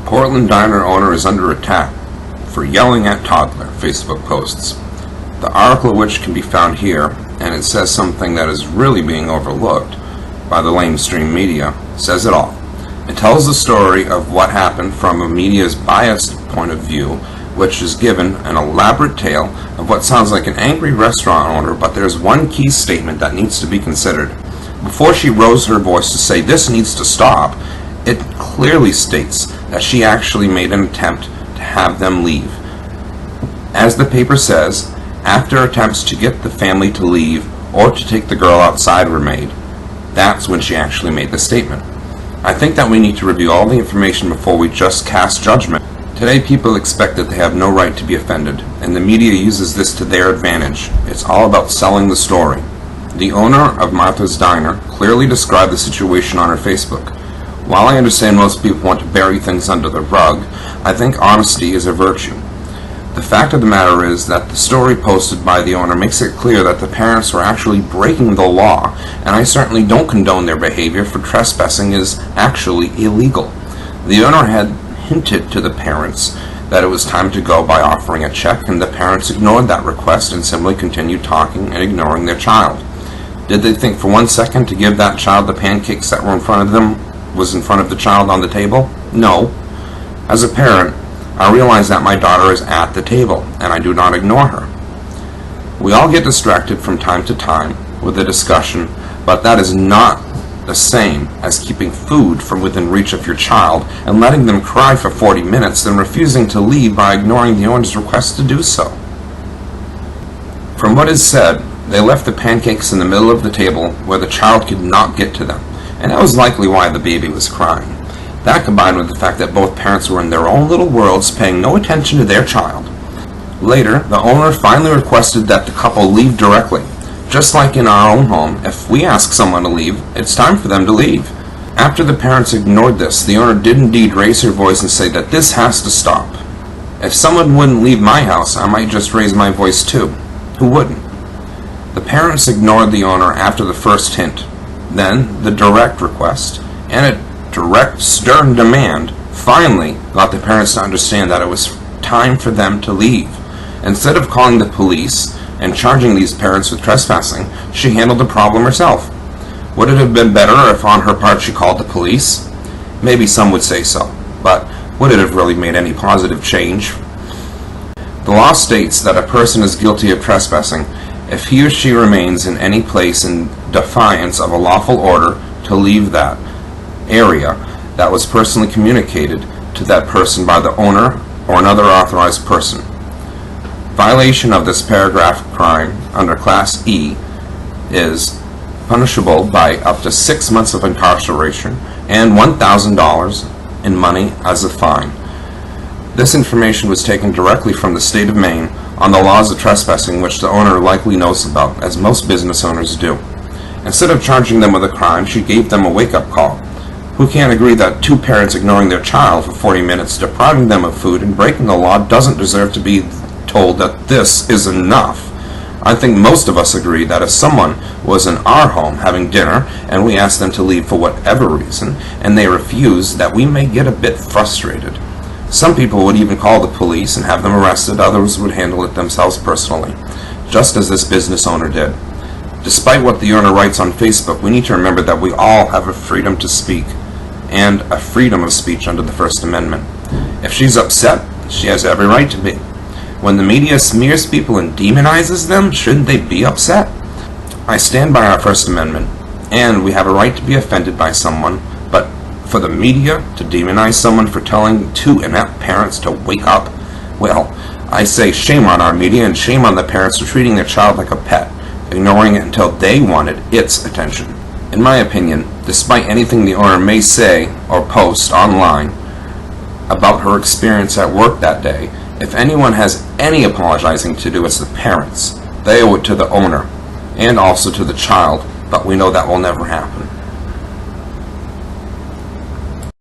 Portland diner owner is under attack for yelling at toddler, Facebook posts. The article, which can be found here, and it says something that is really being overlooked by the mainstream media, says it all. It tells the story of what happened from a media's biased point of view, which is given an elaborate tale of what sounds like an angry restaurant owner, but there's one key statement that needs to be considered. Before she rose her voice to say this needs to stop, it clearly states that she actually made an attempt to have them leave. As the paper says, after attempts to get the family to leave or to take the girl outside were made, that's when she actually made the statement. I think that we need to review all the information before we just cast judgment. Today people expect that they have no right to be offended, and the media uses this to their advantage. It's all about selling the story. The owner of Martha's Diner clearly described the situation on her Facebook. While I understand most people want to bury things under the rug, I think honesty is a virtue. The fact of the matter is that the story posted by the owner makes it clear that the parents were actually breaking the law, and I certainly don't condone their behavior, for trespassing is actually illegal. The owner had hinted to the parents that it was time to go by offering a check, and the parents ignored that request and simply continued talking and ignoring their child. Did they think for 1 second to give that child the pancakes that were in front of them was in front of the child on the table? No. As a parent, I realize that my daughter is at the table, and I do not ignore her. We all get distracted from time to time with a discussion, but that is not the same as keeping food from within reach of your child and letting them cry for 40 minutes, then refusing to leave by ignoring the owner's request to do so. From what is said, they left the pancakes in the middle of the table where the child could not get to them, and that was likely why the baby was crying. That combined with the fact that both parents were in their own little worlds, paying no attention to their child. Later, the owner finally requested that the couple leave directly. Just like in our own home, if we ask someone to leave, it's time for them to leave. After the parents ignored this, the owner did indeed raise her voice and say that this has to stop. If someone wouldn't leave my house, I might just raise my voice too. Who wouldn't? The parents ignored the owner after the first hint. Then, the direct request, and a direct, stern demand finally got the parents to understand that it was time for them to leave. Instead of calling the police and charging these parents with trespassing, she handled the problem herself. Would it have been better if on her part she called the police? Maybe some would say so, but would it have really made any positive change? The law states that a person is guilty of trespassing if he or she remains in any place in defiance of a lawful order to leave that area that was personally communicated to that person by the owner or another authorized person. Violation of this paragraph crime under Class E is punishable by up to 6 months of incarceration and $1,000 in money as a fine. This information was taken directly from the state of Maine on the laws of trespassing, which the owner likely knows about, as most business owners do. Instead of charging them with a crime, she gave them a wake-up call. Who can't agree that two parents ignoring their child for 40 minutes, depriving them of food, and breaking the law doesn't deserve to be told that this is enough? I think most of us agree that if someone was in our home having dinner and we asked them to leave for whatever reason and they refuse, that we may get a bit frustrated. Some people would even call the police and have them arrested, others would handle it themselves personally, just as this business owner did. Despite what the owner writes on Facebook, we need to remember that we all have a freedom to speak and a freedom of speech under the First Amendment. If she's upset, she has every right to be. When the media smears people and demonizes them, shouldn't they be upset? I stand by our First Amendment, and we have a right to be offended by someone, but for the media to demonize someone for telling two inept parents to wake up, well, I say shame on our media and shame on the parents for treating their child like a pet, ignoring it until they wanted its attention. In my opinion, despite anything the owner may say or post online about her experience at work that day, if anyone has any apologizing to do, it's the parents. They owe it to the owner and also to the child, but we know that will never happen.